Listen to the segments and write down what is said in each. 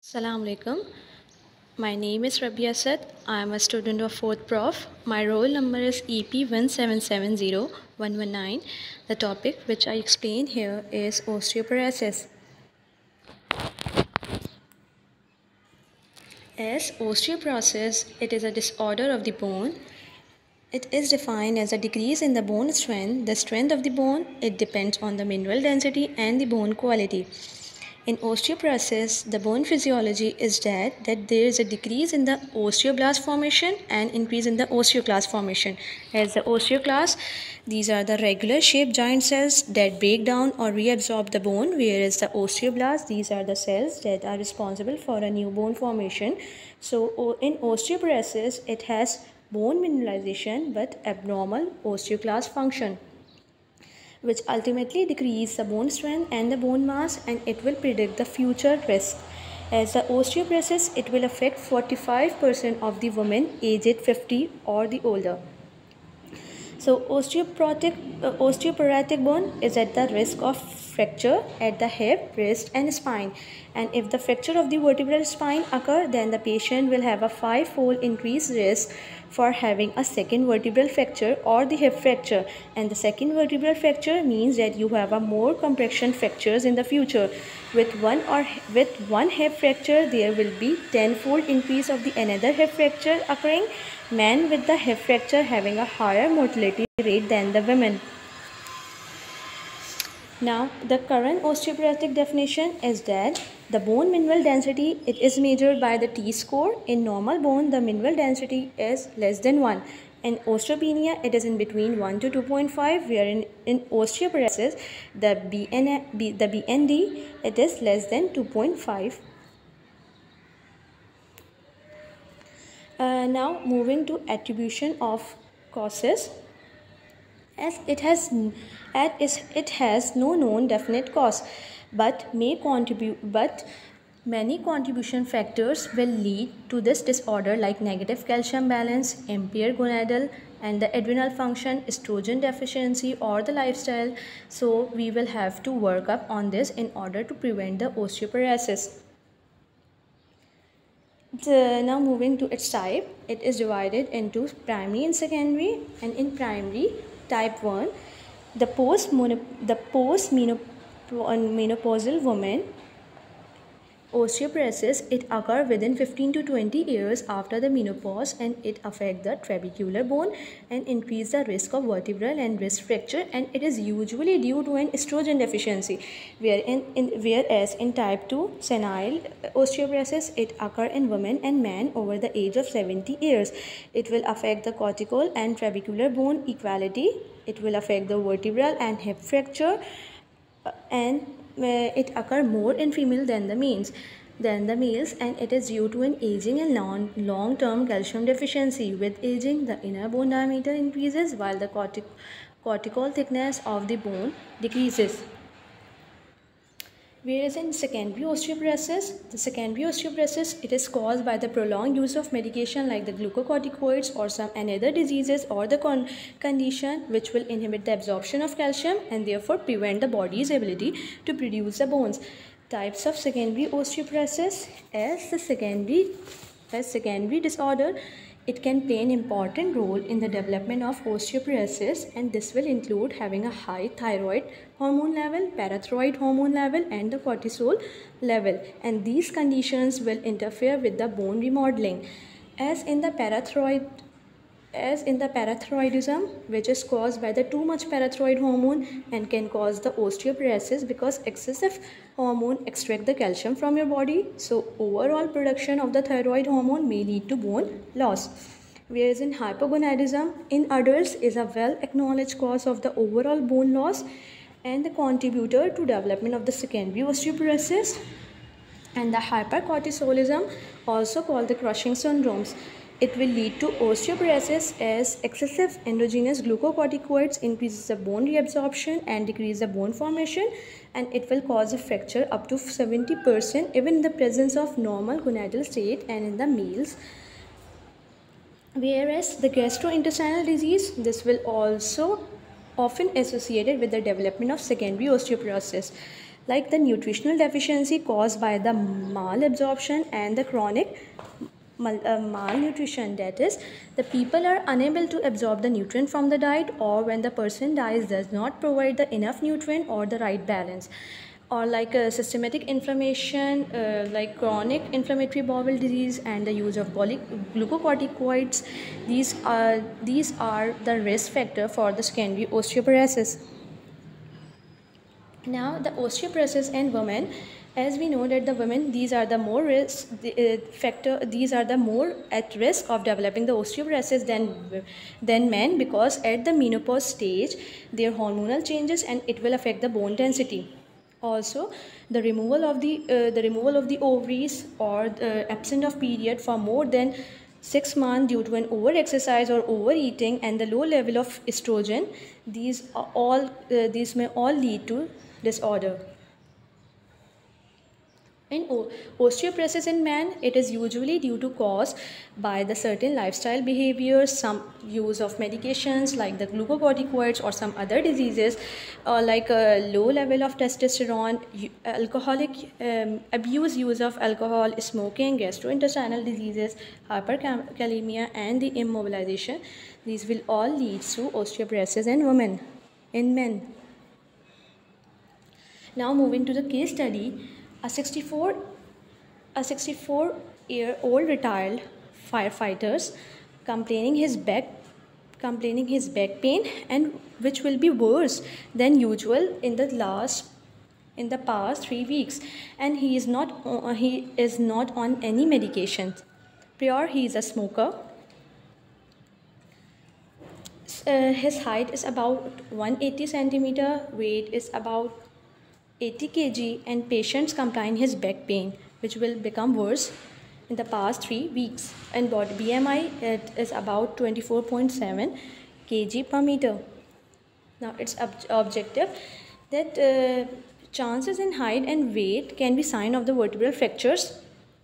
Assalamu alaikum. My name is Rabia Asad. I am a student of 4th Prof. My roll number is EP1770119. The topic which I explain here is osteoporosis. As osteoporosis, it is a disorder of the bone. It is defined as a decrease in the bone strength. The strength of the bone, it depends on the mineral density and the bone quality. In osteoporosis, the bone physiology is that there is a decrease in the osteoblast formation and increase in the osteoclast formation. As the osteoclast, these are the regular shaped giant cells that break down or reabsorb the bone, whereas the osteoblast, these are the cells that are responsible for a new bone formation. So in osteoporosis, it has bone mineralization but abnormal osteoclast function, which ultimately decrease the bone strength and the bone mass, and it will predict the future risk. As the osteoporosis, it will affect 45% of the women aged 50 or the older. So osteoporotic bone is at the risk of fracture at the hip, wrist and spine. And if the fracture of the vertebral spine occur, then the patient will have a 5-fold increased risk for having a second vertebral fracture or the hip fracture. And the second vertebral fracture means that you have a more compression fractures in the future. With one hip fracture, there will be 10-fold increase of the another hip fracture occurring. Men with the hip fracture having a higher mortality rate than the women. Now, the current osteoporotic definition is that the bone mineral density, it is measured by the T-score. In normal bone, the mineral density is less than 1. In osteopenia, it is in between 1 to 2.5, where in osteoporosis, the BND, it is less than 2.5. Now moving to attribution of causes. As it has no known definite cause, but many contribution factors will lead to this disorder, like negative calcium balance, impaired gonadal and the adrenal function, estrogen deficiency or the lifestyle. So we will have to work up on this in order to prevent the osteoporosis. Now moving to its type, it is divided into primary and secondary. And in primary, type 1, the post-menopausal woman, osteoporosis, it occurs within 15 to 20 years after the menopause, and it affects the trabecular bone and increase the risk of vertebral and wrist fracture, and it is usually due to an estrogen deficiency. Whereas in type 2 senile osteoporosis, it occurs in women and men over the age of 70 years. It will affect the cortical and trabecular bone equality. It will affect the vertebral and hip fracture, and it occurs more in female than the males, and it is due to an aging and long-term calcium deficiency. With aging, the inner bone diameter increases while the cortical thickness of the bone decreases. Whereas in secondary osteoporosis, it is caused by the prolonged use of medication like the glucocorticoids or some another diseases or the condition which will inhibit the absorption of calcium and therefore prevent the body's ability to produce the bones. Types of secondary osteoporosis. As secondary disorder, it can play an important role in the development of osteoporosis, and this will include having a high thyroid hormone level, parathyroid hormone level and the cortisol level, and these conditions will interfere with the bone remodeling. As in the parathyroidism, which is caused by the too much parathyroid hormone and can cause the osteoporosis because excessive hormone extract the calcium from your body. So overall production of the thyroid hormone may lead to bone loss. Whereas in hypogonadism in adults is a well acknowledged cause of the overall bone loss and the contributor to development of the secondary osteoporosis. And the hypercortisolism, also called the Cushing syndromes, it will lead to osteoporosis as excessive endogenous glucocorticoids increases the bone reabsorption and decrease the bone formation, and it will cause a fracture up to 70% even in the presence of normal gonadal state and in the males. Whereas the gastrointestinal disease, this will also often associated with the development of secondary osteoporosis. like the nutritional deficiency caused by the malabsorption and the chronic malnutrition. That is, the people are unable to absorb the nutrient from the diet, or when the person dies does not provide the enough nutrient or the right balance, or like a systematic inflammation, like chronic inflammatory bowel disease and the use of glucocorticoids. These are the risk factor for the secondary osteoporosis. Now the osteoporosis in women, as we know that the women, these are the more these are the more at risk of developing the osteoporosis than men, because at the menopause stage their hormonal changes and it will affect the bone density. Also, the removal of the ovaries, or the absence of period for more than 6 months due to an over exercise or overeating and the low level of estrogen, these may all lead to disorder. In osteoporosis in men, it is usually due to caused by the certain lifestyle behaviors, some use of medications like the glucocorticoids, or some other diseases, like a low level of testosterone, alcoholic abuse, use of alcohol, smoking, gastrointestinal diseases, hyperkalemia, and the immobilization. These will all lead to osteoporosis in men. Now moving to the case study, a 64-year-old retired firefighter complaining his back pain, and which will be worse than usual in the past 3 weeks, and he is not on any medications. Prior, he is a smoker. His height is about 180 centimeter, weight is about 80 kg, and patients complain his back pain, which will become worse in the past 3 weeks. And body BMI, it is about 24.7 kg per meter. Now it's objective that chances in height and weight can be sign of the vertebral fractures.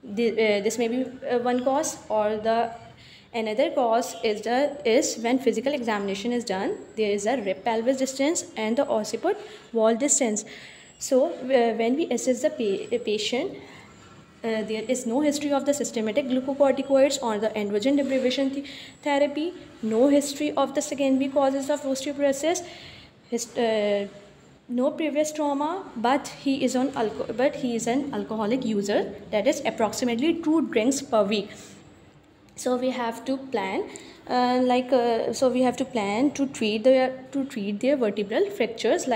This may be one cause, or the another cause is when physical examination is done, there is a rib pelvis distance and the occiput wall distance. So when we assess the patient, there is no history of the systematic glucocorticoids or the androgen deprivation therapy, no history of the secondary causes of osteoporosis, no previous trauma, but he is an alcoholic user, that is approximately 2 drinks per week. So we have to plan to treat their vertebral fractures.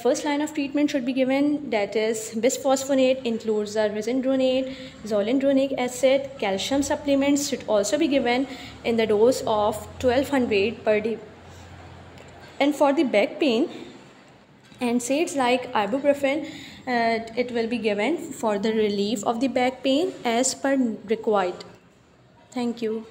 First line of treatment should be given, that is bisphosphonate, includes the risindronate, zoledronic acid. Calcium supplements should also be given in the dose of 1200 per day. And for the back pain, NSAIDs like ibuprofen, it will be given for the relief of the back pain as per required. Thank you.